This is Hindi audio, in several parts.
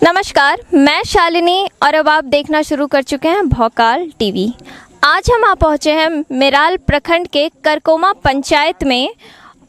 नमस्कार, मैं शालिनी और अब आप देखना शुरू कर चुके हैं भौकाल टीवी। आज हम आ पहुंचे हैं मेराल प्रखंड के करकोमा पंचायत में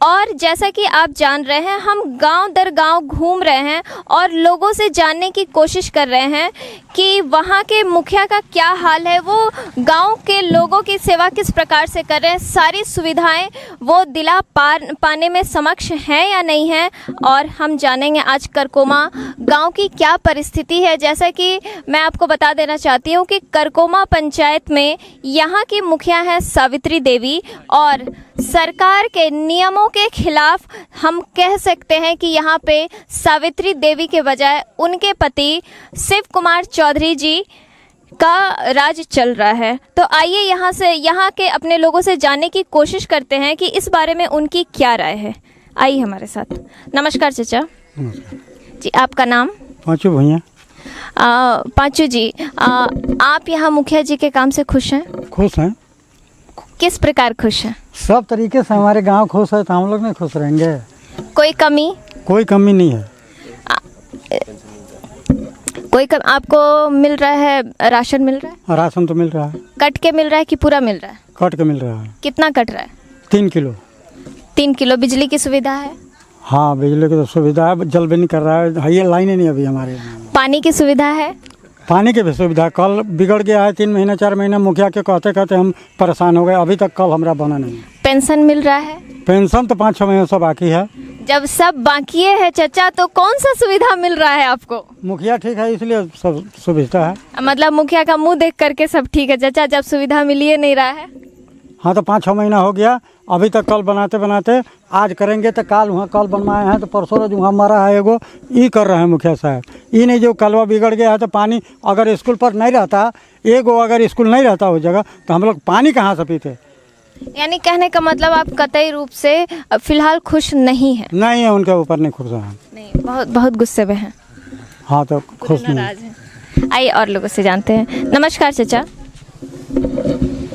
और जैसा कि आप जान रहे हैं हम गांव दर गांव घूम रहे हैं और लोगों से जानने की कोशिश कर रहे हैं कि वहां के मुखिया का क्या हाल है, वो गांव के लोगों की सेवा किस प्रकार से कर रहे हैं, सारी सुविधाएं वो दिला पाने में समक्ष हैं या नहीं हैं। और हम जानेंगे आज करकोमा गांव की क्या परिस्थिति है। जैसा कि मैं आपको बता देना चाहती हूं कि करकोमा पंचायत में यहाँ की मुखिया हैं सावित्री देवी और सरकार के नियमों के खिलाफ हम कह सकते हैं कि यहाँ पे सावित्री देवी के बजाय उनके पति शिव कुमार चौधरी जी का राज चल रहा है। तो आइए यहाँ के अपने लोगों से जानने की कोशिश करते हैं कि इस बारे में उनकी क्या राय है। आइए हमारे साथ। नमस्कार चाचा जी, आपका नाम? पांचू भैया। पांचू जी, आप यहाँ मुखिया जी के काम से खुश हैं? खुश हैं। किस प्रकार खुश हैं? सब तरीके से हमारे गांव खुश है तो हम लोग नहीं खुश रहेंगे? कोई कमी? कोई कमी नहीं है। आपको मिल रहा है, राशन मिल रहा है? राशन तो मिल रहा है। कट के मिल रहा है कि पूरा मिल रहा है? कट के मिल रहा है। कितना कट रहा है? 3 किलो। 3 किलो। बिजली की सुविधा है? हाँ, बिजली की तो सुविधा है, जल भी नहीं कर रहा है। ये लाइनें नहीं अभी हमारे। पानी की सुविधा है? पानी की भी सुविधा कल बिगड़ गया है। 3 महीना 4 महीना मुखिया के कहते कहते हम परेशान हो गए, अभी तक कल हमारा बना नहीं। पेंशन मिल रहा है? पेंशन तो 5-6 महीने से बाकी है। जब सब बाकी है चाचा, तो कौन सा सुविधा मिल रहा है आपको? मुखिया ठीक है इसलिए सब सुविधा है। मतलब मुखिया का मुंह देख करके सब ठीक है चाचा, जब सुविधा मिल ही नहीं रहा है? हाँ, तो 5-6 महीना हो गया, अभी तक कल बनाते बनाते आज करेंगे तो काल वहाँ कल बनवाए हैं तो परसों रोज वहाँ मरा है एगो, ये कर रहे हैं मुखिया साहब। ये नहीं जो कलवा बिगड़ गया है तो पानी अगर स्कूल पर नहीं रहता, एगो अगर स्कूल नहीं रहता उस जगह तो हम लोग पानी कहाँ से पीते। यानी कहने का मतलब आप कतई रूप से फिलहाल खुश नहीं है? नहीं है, उनके ऊपर नहीं खुश हैं। नहीं, बहुत गुस्से में हैं। हाँ, तो खुश नहीं। नाराज हैं। आइए और लोगों से जानते हैं। नमस्कार चाचा।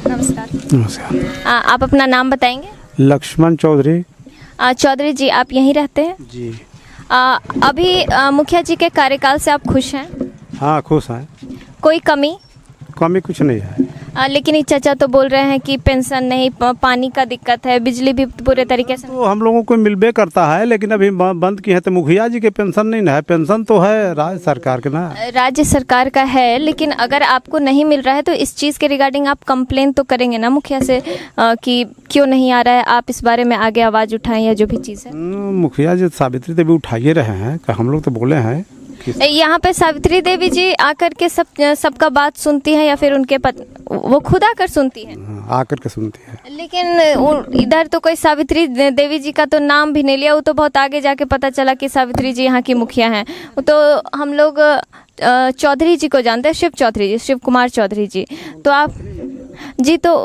नमस्कार। नमस्कार। आप अपना नाम बताएंगे? लक्ष्मण चौधरी। चौधरी जी, आप यहीं रहते हैं? जी। अभी मुखिया जी के कार्यकाल से आप खुश हैं? हाँ, खुश हैं। कोई कमी? कमी कुछ नहीं है। लेकिन ये चाचा तो बोल रहे हैं कि पेंशन नहीं, पानी का दिक्कत है, बिजली भी पूरे तरीके से तो हम लोगों को मिलबे करता है, लेकिन अभी बंद की है तो मुखिया जी के पेंशन नहीं ना है। पेंशन तो है राज्य सरकार के ना। राज्य सरकार का है, लेकिन अगर आपको नहीं मिल रहा है तो इस चीज़ के रिगार्डिंग आप कंप्लेन तो करेंगे ना मुखिया से कि क्यों नहीं आ रहा है। आप इस बारे में आगे आवाज़ उठाएं या जो भी चीज़ है। मुखिया जी सावित्री देवी उठाइए रहे हैं, हम लोग तो बोले हैं। यहाँ पे सावित्री देवी जी आकर के सबका बात सुनती है या फिर उनके वो खुद आकर सुनती है? आकर के सुनती है। लेकिन इधर तो कोई सावित्री देवी जी का तो नाम भी नहीं लिया। वो तो बहुत आगे जाके पता चला कि सावित्री जी यहाँ की मुखिया हैं। तो हम लोग चौधरी जी को जानते हैं, शिव चौधरी जी, शिव कुमार चौधरी जी। तो आप जी, तो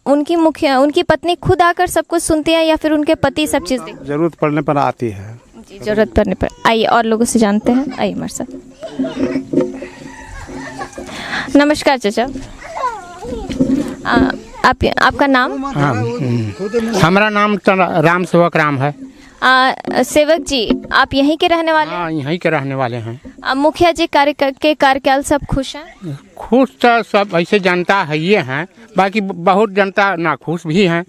उनकी मुखिया, उनकी पत्नी खुद आकर सब कुछ सुनती है या फिर उनके पति सब चीज़ देखते हैं? जरूरत पड़ने पर आती है जी, जरूरत पड़ने पर। आइए और लोगों से जानते हैं। आइए हमारे साथ। नमस्कार चाचा। आपका नाम? हमारा नाम राम सेवक राम है। सेवक जी, आप यहीं के रहने वाले हैं? हाँ, यहीं के रहने वाले हैं। मुखिया जी के कार्यकाल सब खुश हैं? खुश तो सब ऐसे जनता है ये हैं, बाकी बहुत जनता नाखुश भी हैं।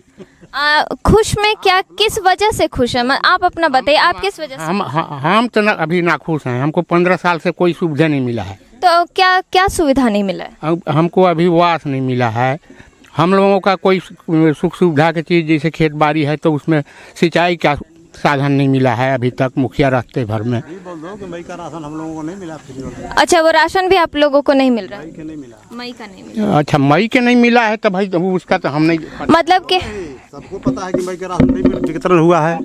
खुश में क्या, किस वजह से खुश है? आप अपना बताइए, आप किस वजह से? हम तो अभी नाखुश हैं। हमको 15 साल से कोई सुविधा नहीं मिला है। तो क्या सुविधा नहीं मिला है? हमको अभी वास नहीं मिला है। हम लोगों का कोई सुख सुविधा की चीज़, जैसे खेत बाड़ी है तो उसमें सिंचाई का साधन नहीं मिला है अभी तक मुखिया रास्ते भर में। मई का राशन हम लोगों को नहीं मिला। अच्छा, वो राशन भी आप लोगों को नहीं मिल रहा? मई का नहीं मिला। अच्छा, मई के नहीं मिला है तो भाई उसका तो हम नहीं, मतलब कि सबको पता है कि मई का राशन नहीं वितरण हुआ है।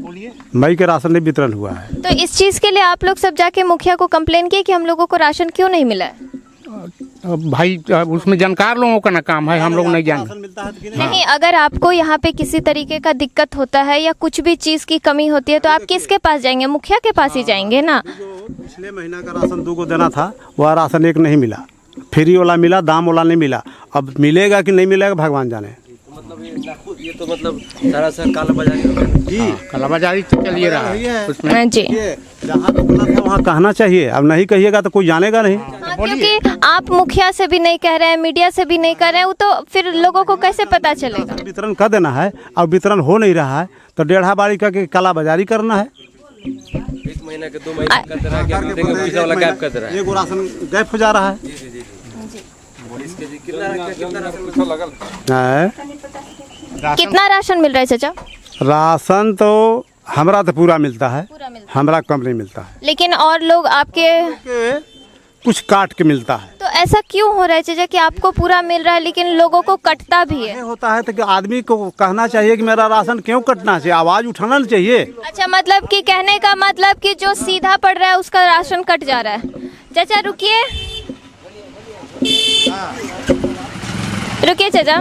मई के राशन नहीं वितरण हुआ है। तो इस चीज़ के लिए आप लोग सब जाके मुखिया को कंप्लेन किए कि हम लोगों को राशन क्यों नहीं मिला है? भाई उसमें जानकार लोगों का ना काम है, हम लोग नहीं जानते। नहीं, अगर आपको यहाँ पे किसी तरीके का दिक्कत होता है या कुछ भी चीज़ की कमी होती है तो आप किसके पास जाएंगे? मुखिया के पास ही जाएंगे ना। पिछले महीना का राशन 2 को देना था, वह राशन 1 नहीं मिला। फ्री वाला मिला, दाम वाला नहीं मिला। अब मिलेगा कि नहीं मिलेगा भगवान जाने। ये तो मतलब सारा काला बाजारी हो गया जी। कालाबाजारी तो चलिए रहा है उसमें। जी जहाँ तो गलत है वहाँ कहना चाहिए, अब नहीं कहिएगा तो कोई जानेगा नहीं। हाँ, क्योंकि आप मुखिया से भी नहीं कह रहे हैं, मीडिया से भी नहीं कह रहे हैं, वो तो फिर लोगों को कैसे पता चलेगा? वितरण कर देना है, और वितरण हो नहीं रहा है तो डेढ़ा बारी करके काला बाजारी करना है। 1 महीना के 2 महीना कर दे रहा है कि अभी देंगे पैसा वाला गैप कर दे रहा है। एगो राशन गैप हो जा रहा है। कितना राशन मिल रहा है चाचा? राशन तो हमरा तो पूरा मिलता है, हमरा कम नहीं मिलता है, लेकिन और लोग आपके कुछ काट के मिलता है। तो ऐसा क्यों हो रहा है चाचा कि आपको पूरा मिल रहा है लेकिन लोगों को कटता भी है? ये होता है तो कि आदमी को कहना चाहिए कि मेरा राशन क्यों कटना चाहिए, आवाज उठाना नहीं चाहिए। अच्छा, मतलब कि कहने का मतलब कि जो सीधा पड़ रहा है उसका राशन कट जा रहा है। चाचा रुकिए, रुकिए चाचा,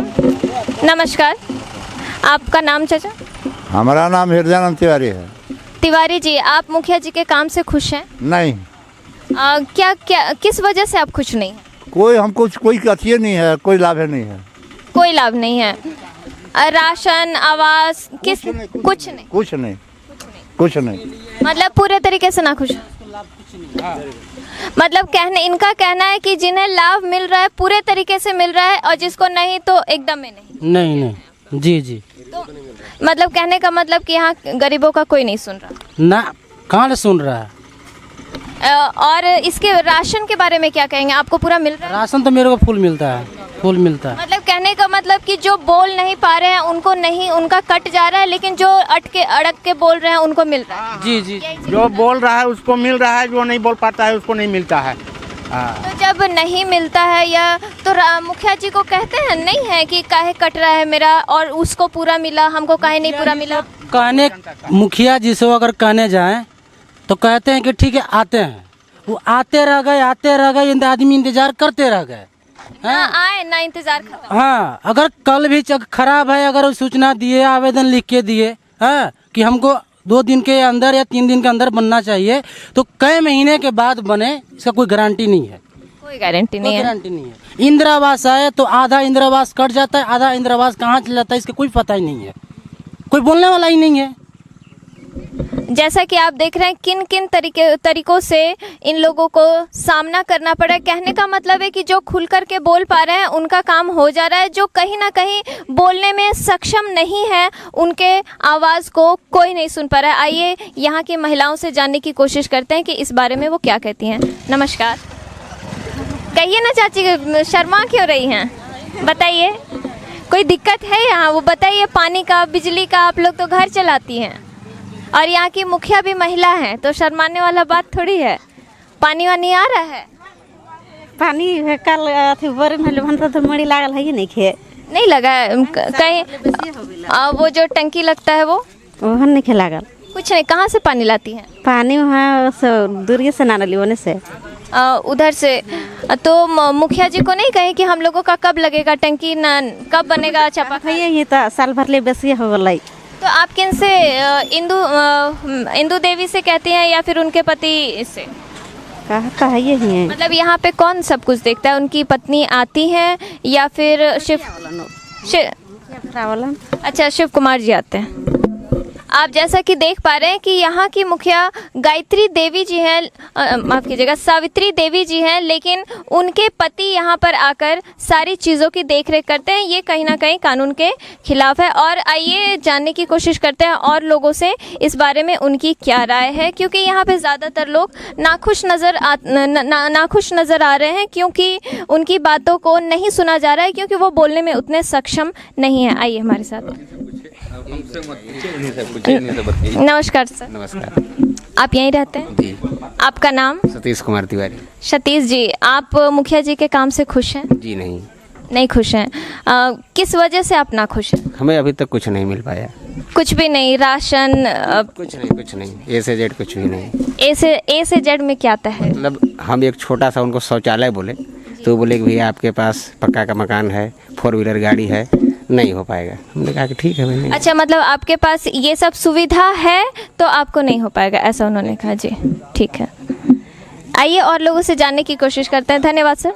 नमस्कार, आपका नाम चाचा? हमारा नाम हृदयानंद तिवारी है। तिवारी जी, आप मुखिया जी के काम से खुश हैं? नहीं, क्या क्या किस वजह से आप खुश नहीं हैं? कोई हमको कोई अथिये नहीं है, कोई लाभ है नहीं है। कोई लाभ नहीं है? राशन, आवास, किस कुछ नहीं? कुछ नहीं, कुछ नहीं। मतलब पूरे तरीके से ना खुश? मतलब इनका कहना है कि जिन्हें लाभ मिल रहा है पूरे तरीके से मिल रहा है और जिसको नहीं तो एकदम में नहीं। नहीं, जी। तो मतलब कहने का मतलब कि यहाँ गरीबों का कोई नहीं सुन रहा ना, कहाँ से सुन रहा है? और इसके राशन के बारे में क्या कहेंगे? आपको पूरा मिल रहा है? राशन तो मेरे को फुल मिलता है, फुल मिलता है। मतलब कहने का मतलब कि जो बोल नहीं पा रहे हैं उनको नहीं, उनका कट जा रहा है, लेकिन जो अड़क के बोल रहे हैं उनको मिल रहा है। जी। जो बोल रहा है उसको मिल रहा है, जो नहीं बोल पाता है उसको नहीं मिलता है। तो जब नहीं मिलता है या तो मुखिया जी को कहते हैं नहीं है कि काहे कट रहा है मेरा और उसको पूरा मिला, हमको काहे नहीं पूरा मिला? कहने मुखिया जी से अगर कहने जाएं तो कहते हैं कि ठीक है आते हैं, वो आते रह गए, आदमी इंतजार करते रह गए। आए ना, इंतजार खत्म। हाँ, अगर कल भी खराब है, अगर सूचना दिए, आवेदन लिख के दिए कि हमको 2 दिन के अंदर या 3 दिन के अंदर बनना चाहिए, तो कई महीने के बाद बने, इसका कोई गारंटी नहीं है। कोई गारंटी नहीं है। गारंटी नहीं है। इंदिरा आवास आए तो आधा इंदिरा आवास कट जाता है, आधा इंदिरा आवास कहाँ चला जाता है इसका कोई पता ही नहीं है, कोई बोलने वाला ही नहीं है। जैसा कि आप देख रहे हैं किन किन तरीकों से इन लोगों को सामना करना पड़ा है। कहने का मतलब है कि जो खुल कर के बोल पा रहे हैं उनका काम हो जा रहा है, जो कहीं ना कहीं बोलने में सक्षम नहीं है उनके आवाज़ को कोई नहीं सुन पा रहा है। आइए यहाँ की महिलाओं से जानने की कोशिश करते हैं कि इस बारे में वो क्या कहती हैं। नमस्कार, कहिए ना चाची, शर्मा क्यों रही हैं? बताइए, कोई दिक्कत है यहाँ? वो बताइए, पानी का, बिजली का, आप लोग तो घर चलाती हैं और यहाँ की मुखिया भी महिला हैं, तो शर्माने वाला बात थोड़ी है। पानी वानी आ रहा है? पानी कल अथी बोरे में तो मड़ी लागल है, नहीं खे नहीं लगा है कहीं? वो जो टंकी लगता है वो नहीं खे लागल। कुछ नहीं। कहाँ से पानी लाती हैं? पानी वहाँ दूर से ना ली, होने से उधर से। तो मुखिया जी को नहीं कहे कि हम लोगों का कब लगेगा टंकी, ना कब बनेगा चापाकल? ये तो साल भर ले बेसी हो गई। तो आप किन से, इंदू देवी से कहती हैं या फिर उनके पति से? कहता है ये ही है। मतलब यहाँ पे कौन सब कुछ देखता है? उनकी पत्नी आती हैं या फिर अच्छा, शिव कुमार जी आते हैं। आप जैसा कि देख पा रहे हैं कि यहाँ की मुखिया गायत्री देवी जी हैं, माफ़ कीजिएगा, सावित्री देवी जी हैं, लेकिन उनके पति यहाँ पर आकर सारी चीज़ों की देखरेख करते हैं। ये कहीं ना कहीं कानून के खिलाफ है। और आइए जानने की कोशिश करते हैं और लोगों से इस बारे में उनकी क्या राय है, क्योंकि यहाँ पे ज़्यादातर लोग नाखुश नज़र आ रहे हैं, क्योंकि उनकी बातों को नहीं सुना जा रहा है, क्योंकि वो बोलने में उतने सक्षम नहीं है। आइए हमारे साथ। नमस्कार सर। नमस्कार। आप यहीं रहते हैं? जी। आपका नाम? सतीश कुमार तिवारी। सतीश जी, आप मुखिया जी के काम से खुश हैं? जी नहीं खुश हैं। किस वजह से आप ना खुश हैं? हमें अभी तक कुछ नहीं मिल पाया। कुछ भी नहीं? राशन? कुछ नहीं, ए से जेड कुछ भी नहीं। ए से जेड में क्या आता है? मतलब हम एक छोटा सा उनको शौचालय बोले तो बोले कि भैया आपके पास पक्का का मकान है, 4 व्हीलर गाड़ी है, नहीं हो पाएगा। हमने कहा कि ठीक है भाई। अच्छा, मतलब आपके पास ये सब सुविधा है तो आपको नहीं हो पाएगा, ऐसा उन्होंने कहा। जी ठीक है, आइए और लोगों से जानने की कोशिश करते हैं। धन्यवाद सर।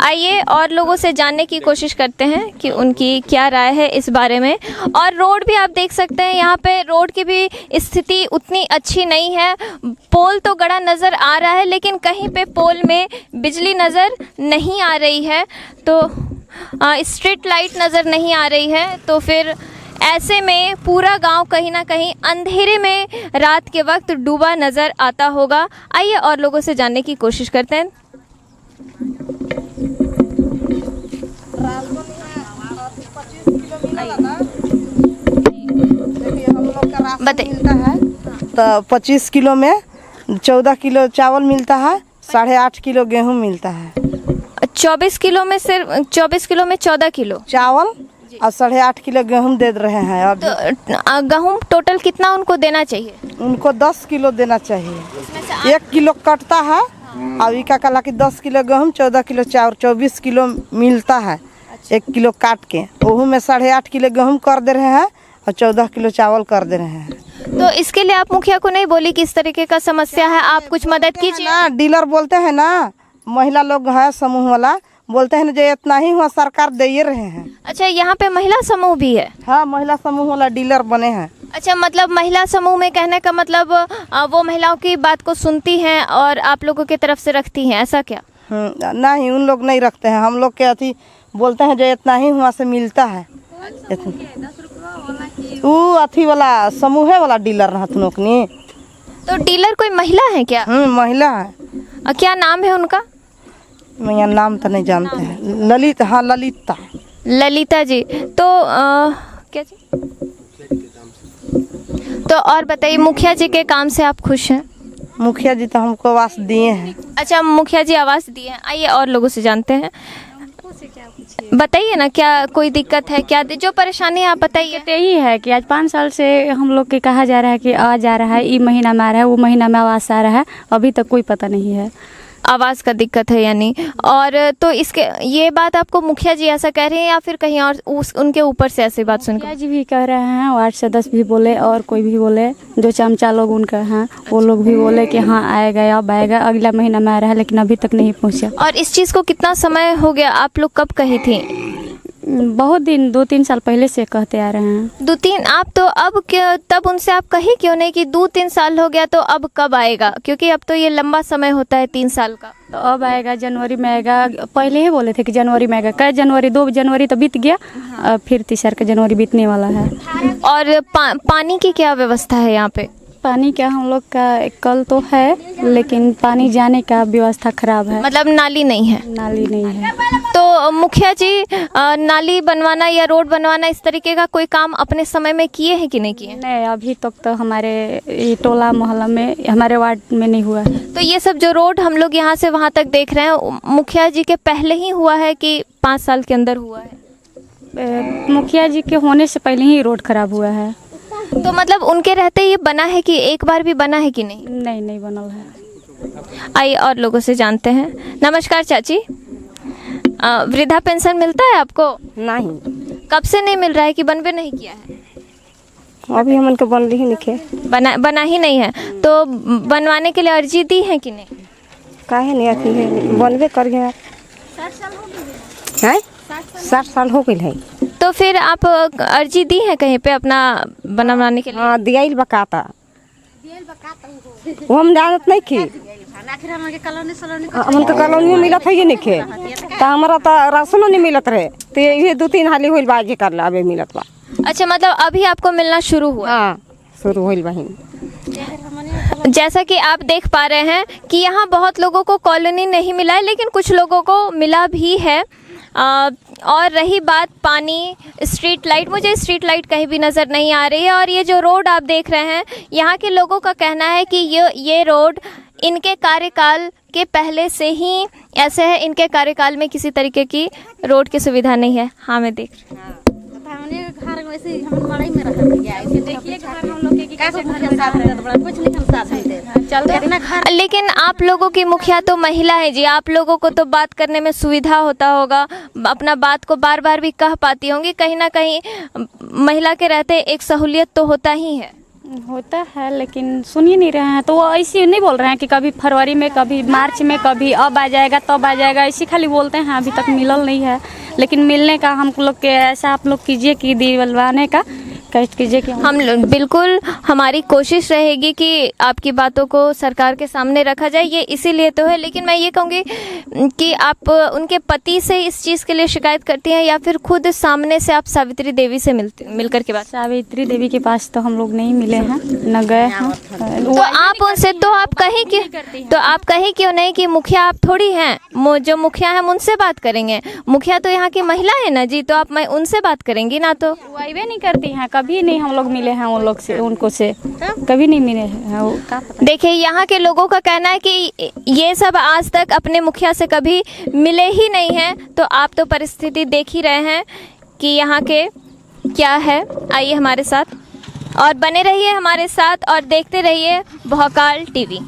आइए और लोगों से जानने की कोशिश करते हैं कि उनकी क्या राय है इस बारे में। और रोड भी आप देख सकते हैं, यहाँ पे रोड की भी स्थिति उतनी अच्छी नहीं है। पोल तो गड़ा नज़र आ रहा है लेकिन कहीं पे पोल में बिजली नज़र नहीं आ रही है, तो स्ट्रीट लाइट नज़र नहीं आ रही है। तो फिर ऐसे में पूरा गांव कहीं ना कहीं अंधेरे में रात के वक्त डूबा नज़र आता होगा। आइए और लोगों से जानने की कोशिश करते हैं। मिलता है तो 25 किलो में 14 किलो चावल मिलता है, 8.5 किलो गेहूं मिलता है। 24 किलो में सिर्फ 24 किलो में 14 किलो चावल और 8.5 किलो गेहूं दे रहे हैं। अब तो गेहूं टोटल कितना उनको देना चाहिए? उनको 10 किलो देना चाहिए। 1 किलो कटता है और इका कला की 10 किलो गेहूं, 14 किलो चावल, 24 किलो मिलता है। 1 किलो काट के वह में 8.5 किलो गेहूं कर दे रहे हैं और 14 किलो चावल कर दे रहे हैं। तो इसके लिए आप मुखिया को नहीं बोली कि इस तरीके का समस्या है, आप कुछ मदद कीजिए ना। डीलर बोलते हैं ना, महिला लोग है समूह वाला, बोलते हैं ना जो इतना ही हुआ सरकार दे ही रहे हैं। अच्छा, यहाँ पे महिला समूह भी है? हाँ, महिला समूह वाला डीलर बने हैं। अच्छा, मतलब महिला समूह में कहने का मतलब वो महिलाओं की बात को सुनती हैं और आप लोगों की तरफ से रखती हैं, ऐसा क्या? नहीं, उन लोग नहीं रखते हैं। हम लोग के अथी बोलते हैं जो इतना ही हुआ से मिलता है। वो अथी वाला समूह वाला डीलर रहत नोकनी। तो डीलर कोई महिला है क्या? महिला है। क्या नाम है उनका? मैं नाम तो नहीं जानते हैं। ललित, हाँ ललिता। ललिता जी। तो क्या जी? तो और बताइए, मुखिया जी के काम से आप खुश हैं? मुखिया जी तो हमको आवास दिए हैं। अच्छा, मुखिया जी आवास दिए हैं। आइए और लोगों से जानते हैं। बताइए ना, क्या कोई दिक्कत है क्या? जो परेशानी है आप बताइए। यही है कि आज 5 साल से हम लोग के कहा जा रहा है कि आ जा रहा है, ये महीना में आ रहा है, वो महीना में आवास आ रहा है, अभी तक कोई पता नहीं है। आवास का दिक्कत है यानी। और तो इसके ये बात आपको मुखिया जी ऐसा कह रहे हैं या फिर कहीं और उनके ऊपर से ऐसी बात सुनकर? मुखिया जी भी कह रहे हैं, वार्ड सदस्य भी बोले और कोई भी बोले, जो चमचा लोग उनका हैं वो लोग भी बोले कि हाँ आएगा, अब आएगा, अगला महीना में आ रहा है, लेकिन अभी तक नहीं पहुँचा। और इस चीज़ को कितना समय हो गया? आप लोग कब कही थी? बहुत दिन, 2-3 साल पहले से कहते आ रहे हैं। 2-3? आप तो अब तब उनसे आप कही क्यों नहीं कि 2-3 साल हो गया तो अब कब आएगा? क्योंकि अब तो ये लंबा समय होता है 3 साल का। तो अब आएगा, जनवरी में आएगा। पहले ही बोले थे कि जनवरी में आएगा। कई जनवरी, 2 जनवरी तो बीत गया, अब फिर 3 जनवरी बीतने वाला है। और पानी की क्या व्यवस्था है यहाँ पे? पानी का हम लोग का कल तो है, लेकिन पानी जाने का व्यवस्था खराब है। मतलब नाली नहीं है? नाली नहीं है। तो मुखिया जी नाली बनवाना या रोड बनवाना इस तरीके का कोई काम अपने समय में किए हैं कि नहीं किए? नहीं, अभी तक तो हमारे टोला मोहल्ला में, हमारे वार्ड में नहीं हुआ है। तो ये सब जो रोड हम लोग यहाँ से वहाँ तक देख रहे हैं, मुखिया जी के पहले ही हुआ है कि 5 साल के अंदर हुआ है? मुखिया जी के होने से पहले ही रोड खराब हुआ है। तो मतलब उनके रहते ये बना है कि एक बार भी बना है कि नहीं? नहीं, नहीं बनल है। आइए और लोगों से जानते हैं। नमस्कार चाची, वृद्धा पेंशन मिलता है आपको? नहीं। कब से नहीं मिल रहा है कि बनवे नहीं किया है? अभी हम उनको बन ही नहीं बना ही नहीं है। तो बनवाने के लिए अर्जी दी है कि नहीं? काहे नहीं आती है, बनवे कर गया। 60 साल हो गई है। तो फिर आप अर्जी दी है कहीं पे अपना बनवाने के लिए? हाँ, दियाइल बकाता। वो हम जानत नहीं की। हमन तो कॉलोनी में मिलत है ये नहीं खे, तो हमारा तो राशनो नहीं मिलत रहे, तो ये 2-3 हाली होइल बाजी कर ला अबे मिलत बा। अच्छा, मतलब अभी आपको मिलना शुरू हुआ? हाँ, शुरू होइल बहिन। जैसा कि आप देख पा रहे हैं कि यहाँ बहुत लोगों को कॉलोनी नहीं मिला है, लेकिन कुछ लोगों को मिला भी है। और रही बात पानी, स्ट्रीट लाइट, मुझे स्ट्रीट लाइट कहीं भी नज़र नहीं आ रही है। और ये जो रोड आप देख रहे हैं, यहाँ के लोगों का कहना है कि ये रोड इनके कार्यकाल के पहले से ही ऐसे है, इनके कार्यकाल में किसी तरीके की रोड की सुविधा नहीं है। हाँ, मैं देख रही हूँ। घर वैसे हम मड़ई में रहते हैं, ऐसे देखिए घर हम लोग के कैसे घर के साथ रहते, कुछ नहीं हम साथ रहते चलते इतना घर। लेकिन आप लोगों की मुखिया तो महिला है जी, आप लोगों को तो बात करने में सुविधा होता होगा, अपना बात को बार बार भी कह पाती होंगी। कहीं ना कहीं महिला के रहते एक सहूलियत तो होता ही है। होता है लेकिन सुन ही नहीं रहे हैं। तो वो ऐसे नहीं बोल रहे हैं कि कभी फरवरी में, कभी मार्च में, कभी अब आ जाएगा तब आ जाएगा, ऐसे खाली बोलते हैं। अभी तक मिलल नहीं है, लेकिन मिलने का हम लोग के ऐसा आप लोग कीजिए कि दिलवाने का कष्ट कीजिए कि हम बिल्कुल, हमारी कोशिश रहेगी कि आपकी बातों को सरकार के सामने रखा जाए, ये इसीलिए तो है। लेकिन मैं ये कहूँगी कि आप उनके पति से इस चीज़ के लिए शिकायत करती हैं या फिर खुद सामने से आप सावित्री देवी से मिलकर के बात? सावित्री देवी के पास तो हम लोग नहीं मिले हैं, न गए हैं। तो आप उनसे आप कहीं क्यों नहीं कि मुखिया आप थोड़ी हैं, जो मुखिया हैं हम उनसे बात करेंगे। मुखिया तो यहाँ की महिला है ना जी, तो आप मैं उनसे बात करेंगी ना। तो वाइवे नहीं करती हैं, कभी नहीं हम लोग मिले हैं उन लोग से, उनको से कभी नहीं मिले हैं। देखिए, यहाँ के लोगों का कहना है कि ये सब आज तक अपने मुखिया से कभी मिले ही नहीं हैं। तो आप तो परिस्थिति देख ही रहे हैं कि यहाँ के क्या है। आइए हमारे साथ और बने रहिए हमारे साथ और देखते रहिए भौकाल टीवी।